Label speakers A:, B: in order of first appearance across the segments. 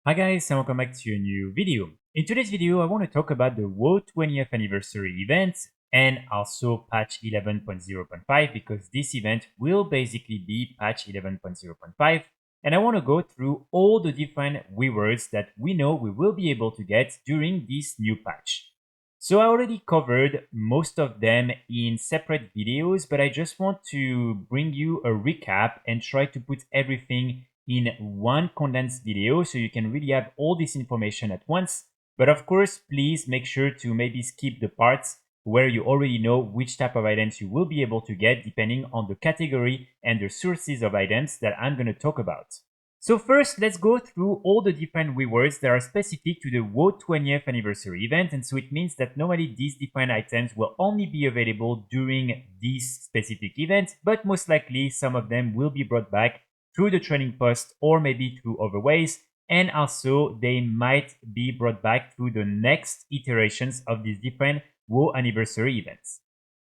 A: Hi guys and welcome back to a new video. In today's video I want to talk about the WoW 20th anniversary event and also patch 11.0.5 because this event will basically be patch 11.0.5 and I want to go through all the different rewards that we know we will be able to get during this new patch. So I already covered most of them in separate videos, but I just want to bring you a recap and try to put everything in one condensed video so you can really have all this information at once. But of course, please make sure to maybe skip the parts where you already know which type of items you will be able to get depending on the category and the sources of items that I'm going to talk about. So first, let's go through all the different rewards that are specific to the WoW 20th anniversary event, and so it means that normally these different items will only be available during this specific event, but most likely some of them will be brought back through the training post or maybe through other ways, and also they might be brought back through the next iterations of these different WoW anniversary events.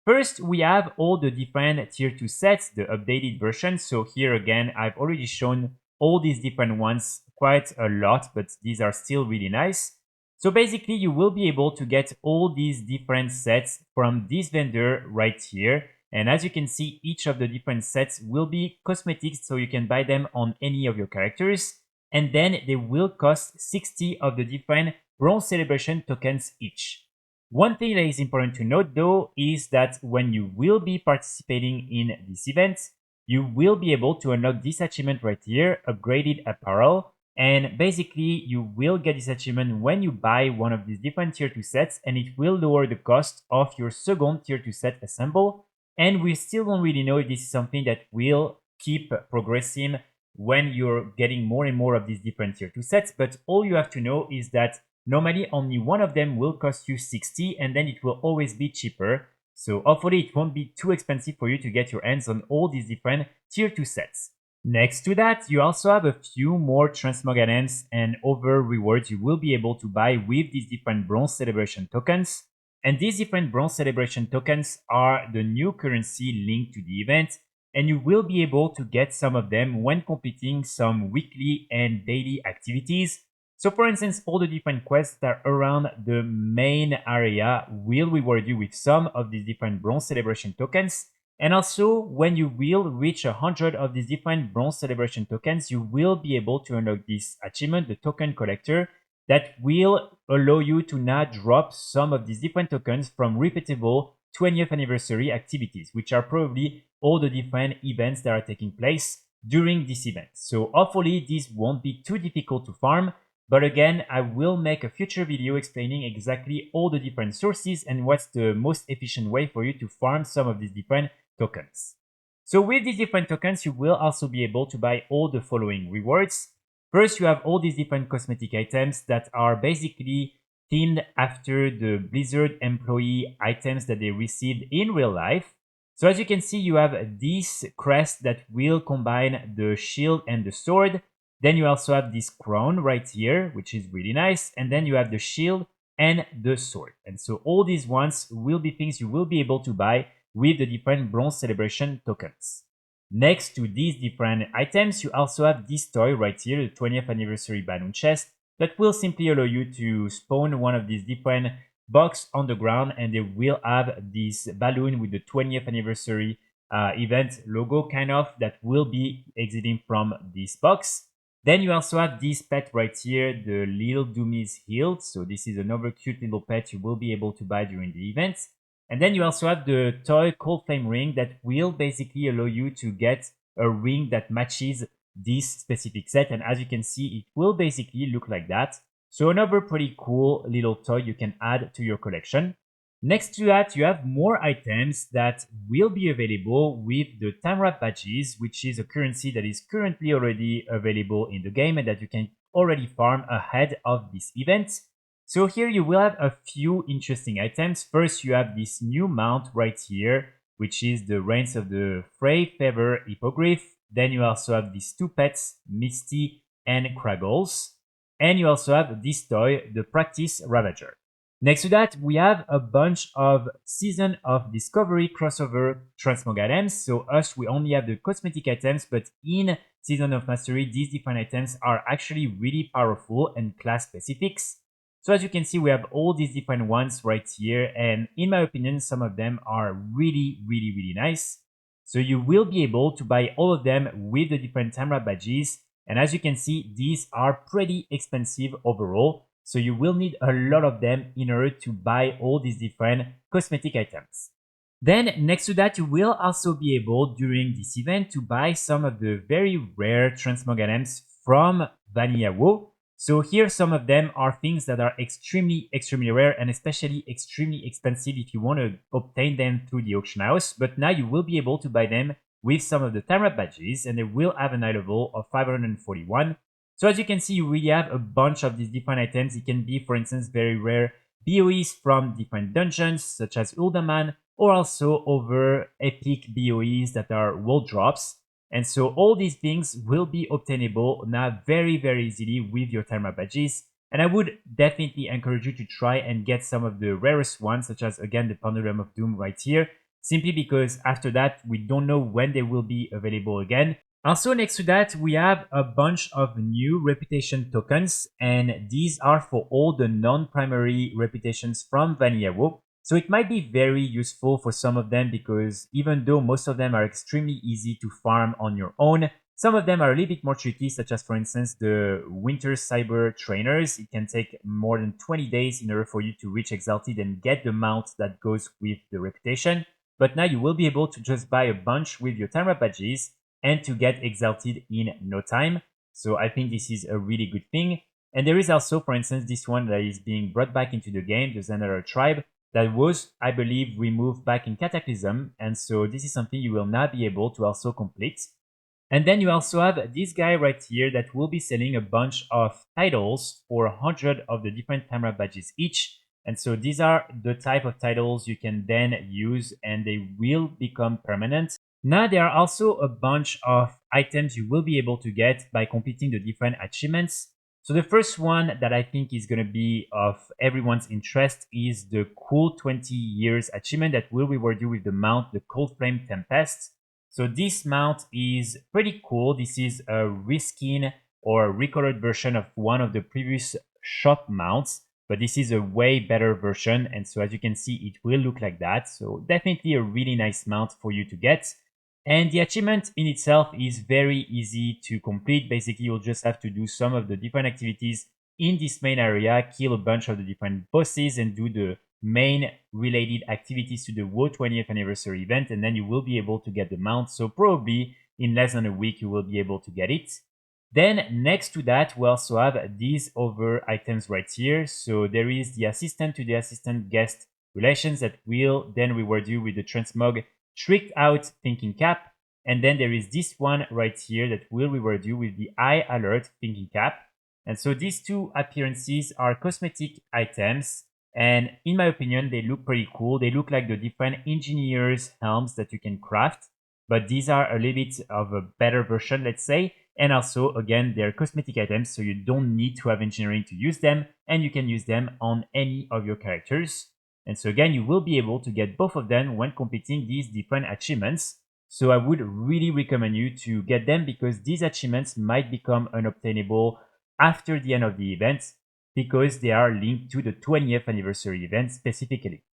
A: First, we have all the different tier 2 sets, the updated version. So here again, I've already shown all these different ones quite a lot, but these are still really nice. So basically, you will be able to get all these different sets from this vendor right here. And as you can see, each of the different sets will be cosmetics, so you can buy them on any of your characters. And then they will cost 60 of the different Bronze Celebration tokens each. One thing that is important to note though is that when you will be participating in this event, you will be able to unlock this achievement right here, Upgraded Apparel, and basically you will get this achievement when you buy one of these different tier 2 sets, and it will lower the cost of your second tier 2 set assemble, and we still don't really know if this is something that will keep progressing when you're getting more and more of these different tier 2 sets, but all you have to know is that normally only one of them will cost you 60 and then it will always be cheaper. So hopefully it won't be too expensive for you to get your hands on all these different tier 2 sets. Next to that, you also have a few more Transmog items and other rewards you will be able to buy with these different Bronze Celebration tokens. And these different Bronze Celebration tokens are the new currency linked to the event, and you will be able to get some of them when completing some weekly and daily activities. So for instance, all the different quests that are around the main area will reward you with some of these different Bronze Celebration tokens. And also, when you will reach 100 of these different Bronze Celebration tokens, you will be able to unlock this achievement, the Token Collector, that will allow you to now drop some of these different tokens from repeatable 20th anniversary activities, which are probably all the different events that are taking place during this event. So hopefully this won't be too difficult to farm. But again, I will make a future video explaining exactly all the different sources and what's the most efficient way for you to farm some of these different tokens. So with these different tokens, you will also be able to buy all the following rewards. First, you have all these different cosmetic items that are basically themed after the Blizzard employee items that they received in real life. So as you can see, you have this crest that will combine the shield and the sword. Then you also have this crown right here, which is really nice. And then you have the shield and the sword. And so all these ones will be things you will be able to buy with the different Bronze Celebration tokens. Next to these different items, you also have this toy right here, the 20th anniversary balloon chest, that will simply allow you to spawn one of these different boxes on the ground, and they will have this balloon with the 20th anniversary event logo kind of that will be exiting from this box. Then you also have this pet right here, the little Doomy's Hilt. So this is another cute little pet you will be able to buy during the event. And then you also have the toy Cold Flame ring that will basically allow you to get a ring that matches this specific set. And as you can see, it will basically look like that. So another pretty cool little toy you can add to your collection. Next to that, you have more items that will be available with the Timewraped badges, which is a currency that is currently already available in the game and that you can already farm ahead of this event. So here you will have a few interesting items. First, you have this new mount right here, which is the Reigns of the Frey Feather Hippogriff. Then you also have these two pets, Misty and Kraggles. And you also have this toy, the Practice Ravager. Next to that, we have a bunch of Season of Discovery crossover transmog items. So us, we only have the cosmetic items, but in Season of Mastery, these different items are actually really powerful and class specifics. So as you can see, we have all these different ones right here. And in my opinion, some of them are really nice. So you will be able to buy all of them with the different Timewraped badges. And as you can see, these are pretty expensive overall. So you will need a lot of them in order to buy all these different cosmetic items. Then next to that, you will also be able during this event to buy some of the very rare Transmog items from Vanilla WoW. So here some of them are things that are extremely rare and especially extremely expensive if you want to obtain them through the auction house. But now you will be able to buy them with some of the Timewraped badges and they will have an eye level of 541. So as you can see, you really have a bunch of these different items. It can be, for instance, very rare BOEs from different dungeons such as Uldaman, or also over epic BOEs that are world drops. And so all these things will be obtainable now very easily with your Timewraped badges. And I would definitely encourage you to try and get some of the rarest ones, such as again the Pendulum of Doom right here, simply because after that we don't know when they will be available again. Also next to that, we have a bunch of new reputation tokens, and these are for all the non-primary reputations from Vanilla WoW. So it might be very useful for some of them because even though most of them are extremely easy to farm on your own, some of them are a little bit more tricky, such as for instance the Winter Cyber Trainers. It can take more than 20 days in order for you to reach Exalted and get the mount that goes with the reputation. But now you will be able to just buy a bunch with your Timewraped badges and to get Exalted in no time. So I think this is a really good thing. And there is also, for instance, this one that is being brought back into the game, the Xanadar Tribe, that was, I believe, removed back in Cataclysm. And so this is something you will now be able to also complete. And then you also have this guy right here that will be selling a bunch of titles for 100 of the different Timewraped badges each. And so these are the type of titles you can then use and they will become permanent. Now there are also a bunch of items you will be able to get by completing the different achievements. So the first one that I think is going to be of everyone's interest is the cool 20 years achievement that will reward you with the mount, the Cold Flame Tempest. So this mount is pretty cool. This is a reskin or recolored version of one of the previous shop mounts, but this is a way better version. And so as you can see, it will look like that. So definitely a really nice mount for you to get. And the achievement in itself is very easy to complete. Basically, you'll just have to do some of the different activities in this main area, kill a bunch of the different bosses and do the main related activities to the WoW 20th anniversary event, and then you will be able to get the mount. So probably in less than a week, you will be able to get it. Then next to that, we also have these other items right here. So there is the assistant to the assistant guest relations that will then reward you with the Transmog Tricked Out Thinking Cap. And then there is this one right here that will reward you with the Eye Alert Thinking Cap. And so these two appearances are cosmetic items. And in my opinion, they look pretty cool. They look like the different engineers' helms that you can craft. But these are a little bit of a better version, let's say. And also, again, they're cosmetic items, so you don't need to have engineering to use them. And you can use them on any of your characters. And so again, you will be able to get both of them when completing these different achievements. So I would really recommend you to get them because these achievements might become unobtainable after the end of the event because they are linked to the 20th anniversary event specifically.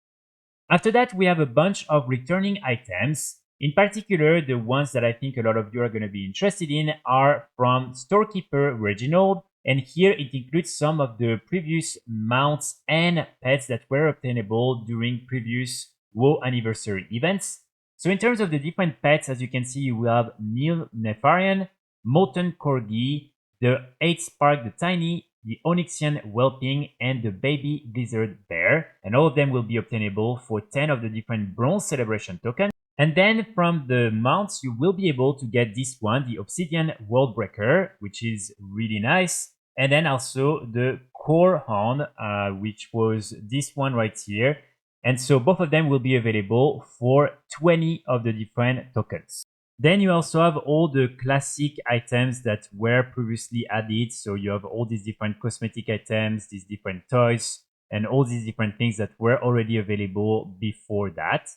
A: After that, we have a bunch of returning items. In particular, the ones that I think a lot of you are going to be interested in are from Storekeeper Reginald. And here it includes some of the previous mounts and pets that were obtainable during previous WoW anniversary events. So in terms of the different pets, as you can see, you will have Neil Nefarian, Molten Corgi, the 8 Spark the Tiny, the Onyxian Whelping, and the Baby Blizzard Bear. And all of them will be obtainable for 10 of the different Bronze Celebration tokens. And then from the mounts, you will be able to get this one, the Obsidian Worldbreaker, which is really nice. And then also the Core Horn, which was this one right here. And so both of them will be available for 20 of the different tokens. Then you also have all the classic items that were previously added. So you have all these different cosmetic items, these different toys, and all these different things that were already available before that.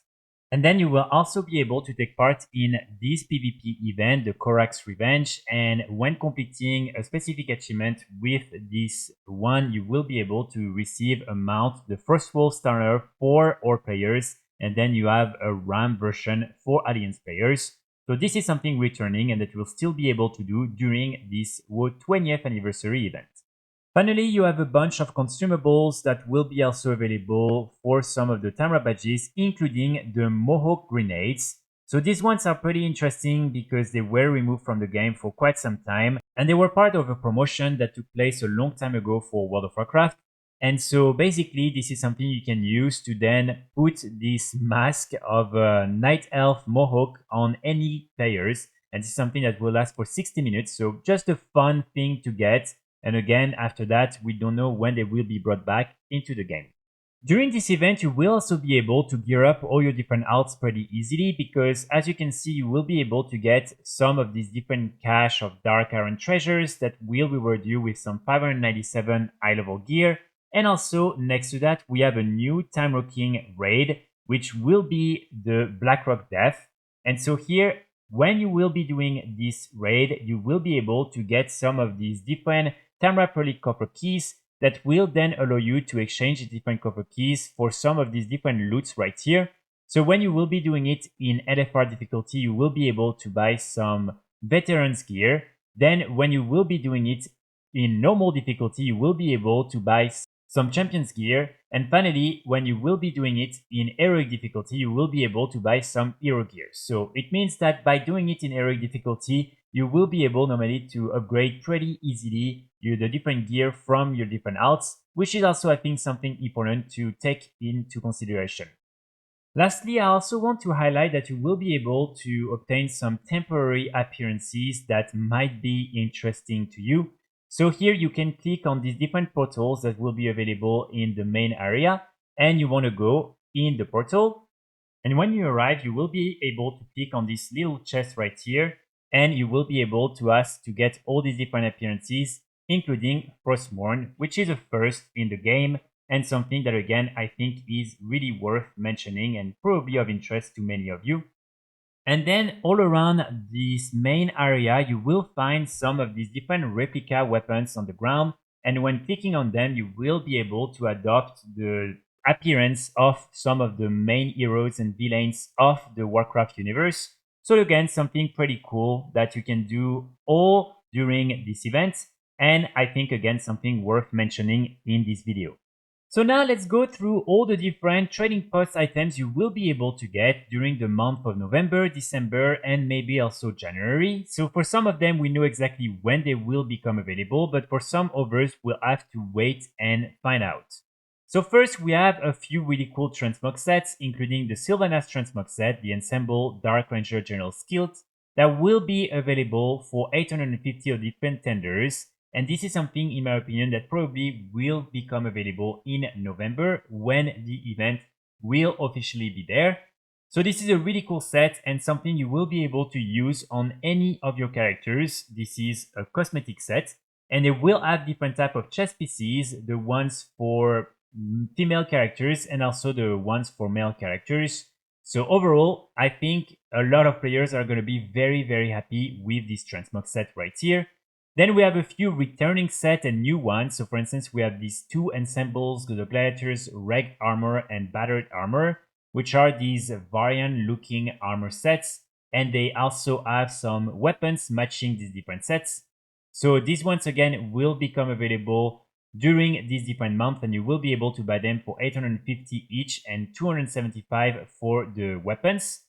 A: And then you will also be able to take part in this PvP event, the Korak's Revenge. And when completing a specific achievement with this one, you will be able to receive a mount, the First World Starter for all players. And then you have a RAM version for Alliance players. So this is something returning and that you will still be able to do during this WoW 20th anniversary event. Finally, you have a bunch of consumables that will be also available for some of the Timewraped badges, including the Mohawk grenades. So these ones are pretty interesting because they were removed from the game for quite some time, and they were part of a promotion that took place a long time ago for World of Warcraft. And so basically, this is something you can use to then put this mask of a Night Elf Mohawk on any players. And this is something that will last for 60 minutes, so just a fun thing to get. And again, after that, we don't know when they will be brought back into the game. During this event, you will also be able to gear up all your different alts pretty easily because as you can see, you will be able to get some of these different cache of Dark Iron treasures that will reward you with some 597 high level gear. And also next to that, we have a new Timewalking raid, which will be the Blackrock Death. And so here, when you will be doing this raid, you will be able to get some of these different Timewraped Relic copper keys that will then allow you to exchange the different copper keys for some of these different loots right here. So when you will be doing it in LFR difficulty, you will be able to buy some veterans gear. Then when you will be doing it in normal difficulty, you will be able to buy some champions gear. And finally, when you will be doing it in heroic difficulty, you will be able to buy some hero gear. So it means that by doing it in heroic difficulty, you will be able normally to upgrade pretty easily the different gear from your different alts, which is also, I think, something important to take into consideration. Lastly, I also want to highlight that you will be able to obtain some temporary appearances that might be interesting to you. So here you can click on these different portals that will be available in the main area, and you want to go in the portal. And when you arrive, you will be able to click on this little chest right here, and you will be able to ask to get all these different appearances, including Frostmourne, which is a first in the game, and something that again I think is really worth mentioning and probably of interest to many of you. And then all around this main area, you will find some of these different replica weapons on the ground. And when clicking on them, you will be able to adopt the appearance of some of the main heroes and villains of the Warcraft universe. So again, something pretty cool that you can do all during this event. And I think again, something worth mentioning in this video. So now let's go through all the different trading post items you will be able to get during the month of November, December, and maybe also January. So for some of them, we know exactly when they will become available, but for some others, we'll have to wait and find out. So first, we have a few really cool Transmog sets, including the Sylvanas Transmog set, the Ensemble Dark Ranger General Skilt, that will be available for 850 of different tenders. And this is something, in my opinion, that probably will become available in November when the event will officially be there. So this is a really cool set and something you will be able to use on any of your characters. This is a cosmetic set and it will have different type of chess pieces, the ones for female characters and also the ones for male characters. So overall, I think a lot of players are going to be very, very happy with this Transmog set right here. Then we have a few returning set and new ones. So for instance, we have these two ensembles, the Gladiators Wrecked Armor and Battered Armor, which are these variant looking armor sets. And they also have some weapons matching these different sets. So these ones again will become available during these different months and you will be able to buy them for 850 each and 275 for the weapons.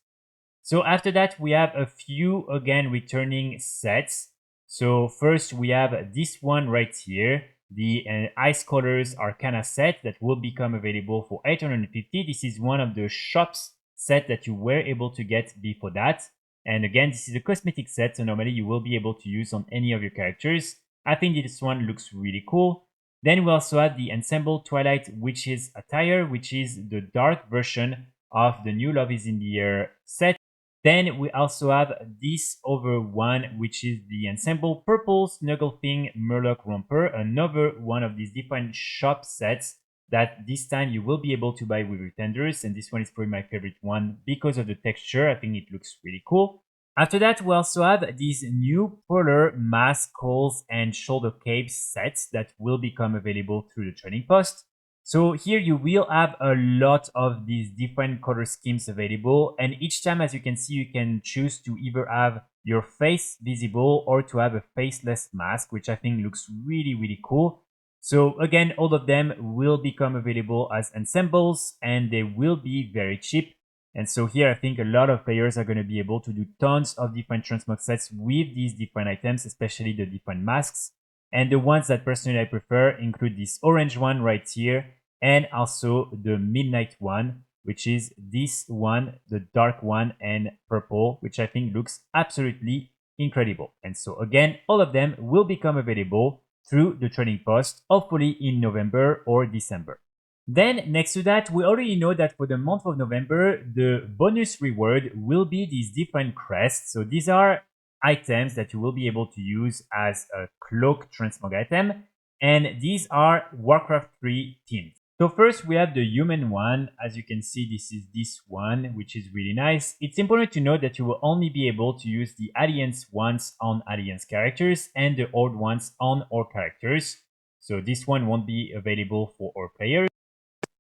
A: So after that, we have a few again returning sets. So first we have this one right here, the Ice Colors Arcana set that will become available for 850. This is one of the shops set that you were able to get before that. And again, this is a cosmetic set, so normally you will be able to use on any of your characters. I think this one looks really cool. Then we also have the Ensemble Twilight Witches Attire, which is the dark version of the new Love is in the Air set. Then we also have this other one, which is the Ensemble Purple Snuggle Thing Murloc Romper, another one of these different shop sets that this time you will be able to buy with retenders, and this one is probably my favorite one because of the texture. I think it looks really cool. After that, we also have these new polar mask, skulls, and shoulder capes sets that will become available through the trading post. So here you will have a lot of these different color schemes available, and each time, as you can see, you can choose to either have your face visible or to have a faceless mask, which I think looks really cool. So again, all of them will become available as ensembles, and they will be very cheap. And so here, I think a lot of players are going to be able to do tons of different transmog sets with these different items, especially the different masks. And the ones that personally I prefer include this orange one right here, and also the midnight one, which is this one, the dark one, and purple, which I think looks absolutely incredible. And so again, all of them will become available through the trading post, hopefully in November or December. Then next to that, we already know that for the month of November, the bonus reward will be these different crests. So these are items that you will be able to use as a cloak transmog item. And these are Warcraft 3 themed. So first we have the human one. As you can see, this is this one, which is really nice. It's important to note that you will only be able to use the Alliance ones on Alliance characters and the Horde ones on Horde characters. So this one won't be available for all players.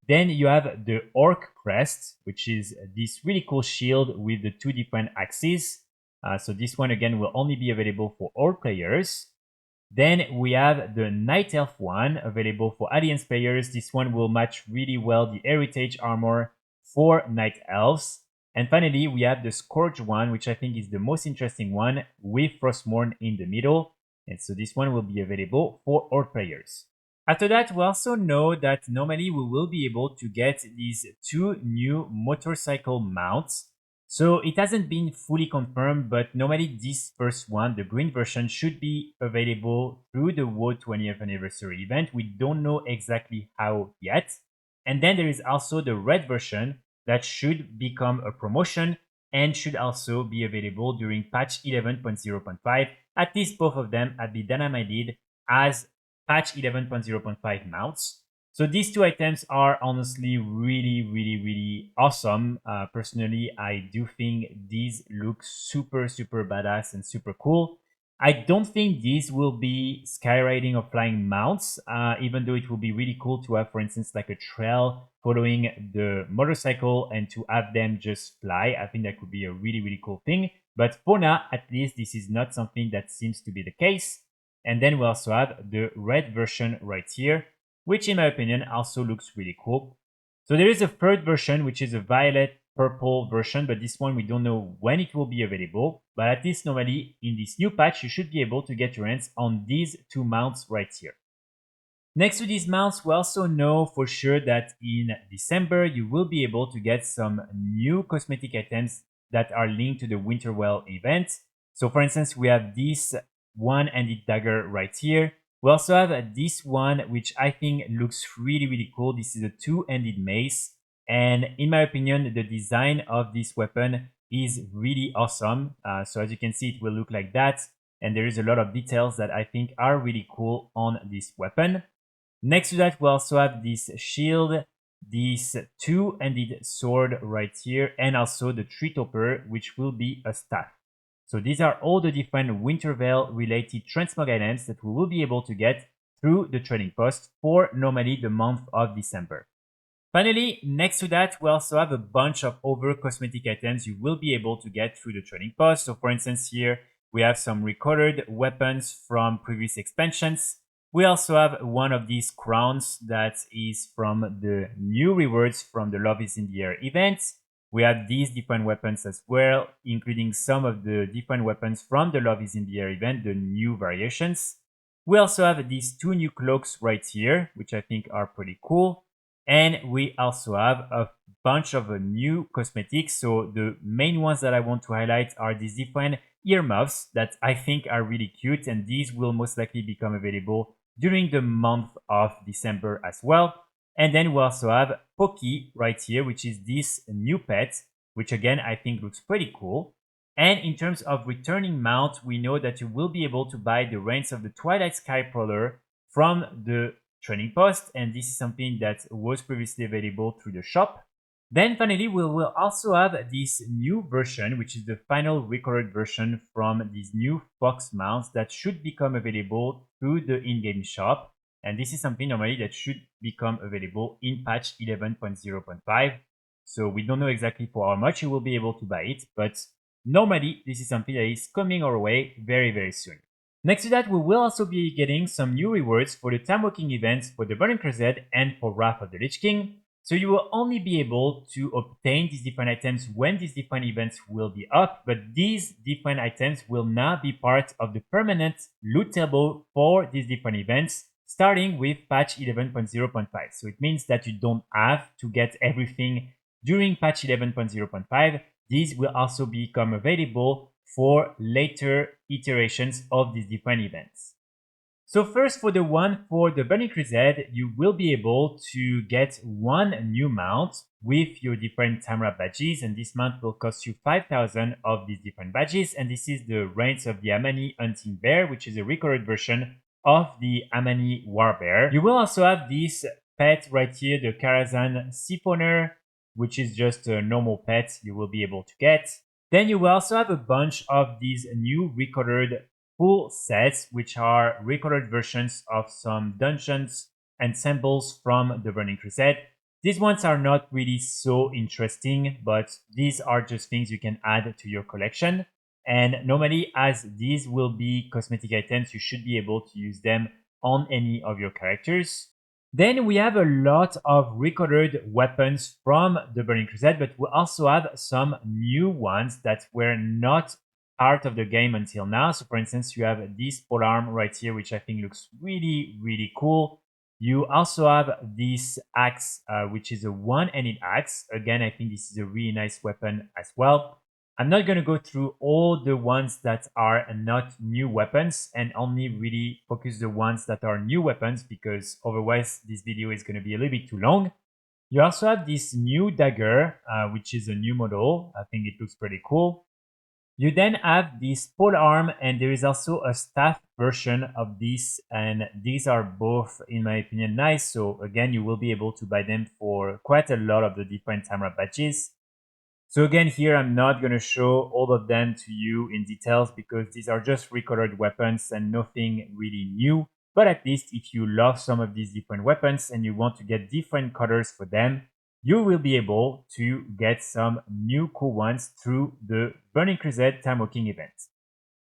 A: Then you have the Orc Crest, which is this really cool shield with the two different axes. So this one again will only be available for all players. Then we have the Night Elf one available for Alliance players. This one will match really well the Heritage armor for Night Elves. And finally, we have the Scourge one, which I think is the most interesting one with Frostmourne in the middle. And so this one will be available for all players. After that, we also know that normally we will be able to get these two new motorcycle mounts. So it hasn't been fully confirmed, but normally this first one, the green version, should be available through the WoW 20th anniversary event. We don't know exactly how yet. And then there is also the red version that should become a promotion and should also be available during patch 11.0.5. At least both of them have been dynamited as patch 11.0.5 mounts. So these two items are honestly really awesome. Personally, I do think these look super badass and super cool. I don't think these will be skywriting or flying mounts, even though it will be really cool to have, for instance, like a trail following the motorcycle and to have them just fly. I think that could be a really cool thing. But for now, at least, this is not something that seems to be the case. And then we also have the red version right here, which in my opinion also looks really cool. So there is a third version, which is a violet purple version, but this one we don't know when it will be available. But at least normally in this new patch, you should be able to get your hands on these two mounts right here. Next to these mounts, we also know for sure that in December, you will be able to get some new cosmetic items that are linked to the Winterwell event. So for instance, we have this one-handed dagger right here. We also have this one, which I think looks really cool. This is a two-handed mace. And in my opinion, the design of this weapon is really awesome. So as you can see, it will look like that. And there is a lot of details that I think are really cool on this weapon. Next to that, we also have this shield, this two-handed sword right here, and also the tree topper, which will be a staff. So these are all the different Wintervale related transmog items that we will be able to get through the trading post for normally the month of December. Finally, next to that, we also have a bunch of other cosmetic items you will be able to get through the trading post. So for instance, here we have some recolored weapons from previous expansions. We also have one of these crowns that is from the new rewards from the Love is in the Air event. We have these different weapons as well, including some of the different weapons from the Love is in the Air event, the new variations. We also have these two new cloaks right here, which I think are pretty cool. And we also have a bunch of new cosmetics. So the main ones that I want to highlight are these different earmuffs that I think are really cute. And these will most likely become available during the month of December as well. And then we also have Poki right here, which is this new pet, which again, I think looks pretty cool. And in terms of returning mount, we know that you will be able to buy the Reigns of the Twilight Sky Prowler from the trading post, and this is something that was previously available through the shop. Then finally, we will also have this new version, which is the final recorded version from these new fox mounts that should become available through the in-game shop. And this is something normally that should become available in patch 11.0.5. So we don't know exactly for how much you will be able to buy it, but normally this is something that is coming our way very, very soon. Next to that, we will also be getting some new rewards for the Timewalking events for the Burning Crusade and for Wrath of the Lich King. So you will only be able to obtain these different items when these different events will be up, but these different items will now be part of the permanent loot table for these different events, starting with patch 11.0.5. So it means that you don't have to get everything during patch 11.0.5. These will also become available for later iterations of these different events. So first, for the one for the Burning Crusade, you will be able to get one new mount with your different Timewraped badges, and this mount will cost you 5,000 of these different badges, and this is the Reigns of the Amani Hunting Bear, which is a recorded version of the Amani War Bear. You will also have this pet right here, the Karazhan Siphoner, which is just a normal pet you will be able to get. Then you will also have a bunch of these new recorded full sets, which are recorded versions of some dungeons and symbols from the Burning Crusade. These ones are not really so interesting, but these are just things you can add to your collection. And normally, as these will be cosmetic items, you should be able to use them on any of your characters. Then we have a lot of recorded weapons from the Burning Crusade, but we also have some new ones that were not part of the game until now. So for instance, you have this polearm right here, which I think looks really, really cool. You also have this axe, which is a one-handed axe. Again, I think this is a really nice weapon as well. I'm not going to go through all the ones that are not new weapons and only really focus the ones that are new weapons, because otherwise this video is going to be a little bit too long. You also have this new dagger, which is a new model. I think it looks pretty cool. You then have this polearm, and there is also a staff version of this, and these are both, in my opinion, nice. So again, you will be able to buy them for quite a lot of the different Timewraped badges. So again, here I'm not going to show all of them to you in details because these are just recorded weapons and nothing really new. But at least if you love some of these different weapons and you want to get different colors for them, you will be able to get some new cool ones through the Burning Crusade Timewalking event.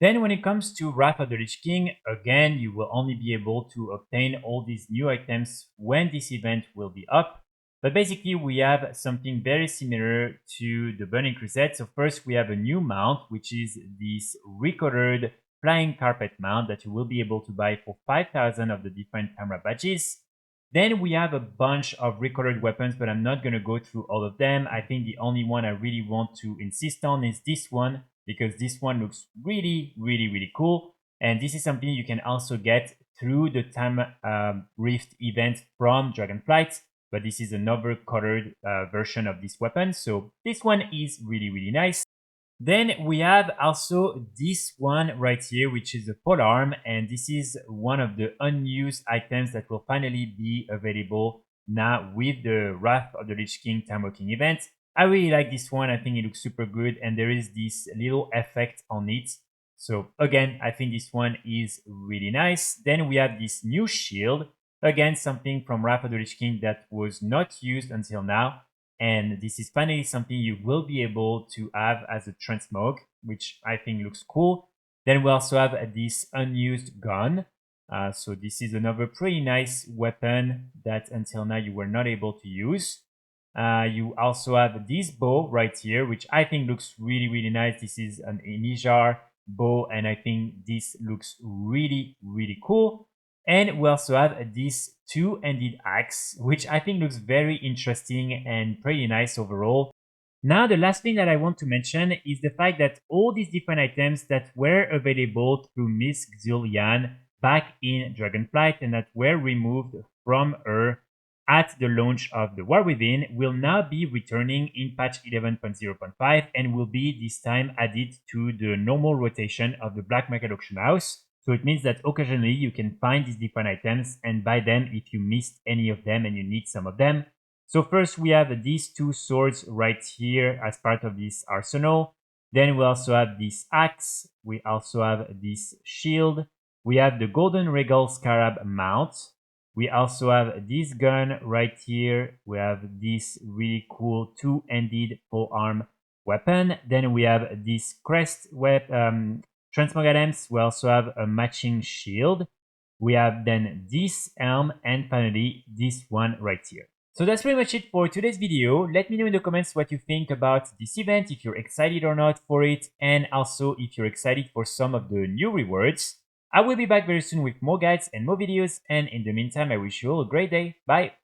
A: Then when it comes to Wrath of the Lich King, again, you will only be able to obtain all these new items when this event will be up. But basically, we have something very similar to the Burning Crusade. So first, we have a new mount, which is this recorded flying carpet mount that you will be able to buy for 5,000 of the different Timewraped badges. Then we have a bunch of recorded weapons, but I'm not going to go through all of them. I think the only one I really want to insist on is this one, because this one looks really, really, really cool. And this is something you can also get through the Timewraped event from Dragonflight. But this is another colored version of this weapon. So this one is really, really nice. Then we have also this one right here, which is a polearm. And this is one of the unused items that will finally be available now with the Wrath of the Lich King Timewalking event. I really like this one. I think it looks super good. And there is this little effect on it. So again, I think this one is really nice. Then we have this new shield. Again, something from Wrath of the Lich King that was not used until now. And this is finally something you will be able to have as a Transmog, which I think looks cool. Then we also have this unused gun. So this is another pretty nice weapon that until now you were not able to use. You also have this bow right here, which I think looks really, really nice. This is an Inijar bow, and I think this looks really, really cool. And we also have this two-handed axe, which I think looks very interesting and pretty nice overall. Now, the last thing that I want to mention is the fact that all these different items that were available through Miss Xulian back in Dragonflight and that were removed from her at the launch of the War Within will now be returning in patch 11.0.5 and will be this time added to the normal rotation of the Black Market Auction House. So it means that occasionally you can find these different items and buy them if you missed any of them and you need some of them. So first we have these two swords right here as part of this arsenal. Then we also have this axe. We also have this shield. We have the golden regal scarab mount. We also have this gun right here. We have this really cool two-handed forearm weapon. Then we have this crest transmog items. We also have a matching shield. We have then this helm and finally this one right here. So that's pretty much it for today's video. Let me know in the comments what you think about this event, if you're excited or not for it, and also if you're excited for some of the new rewards. I will be back very soon with more guides and more videos, and in the meantime I wish you all a great day. Bye!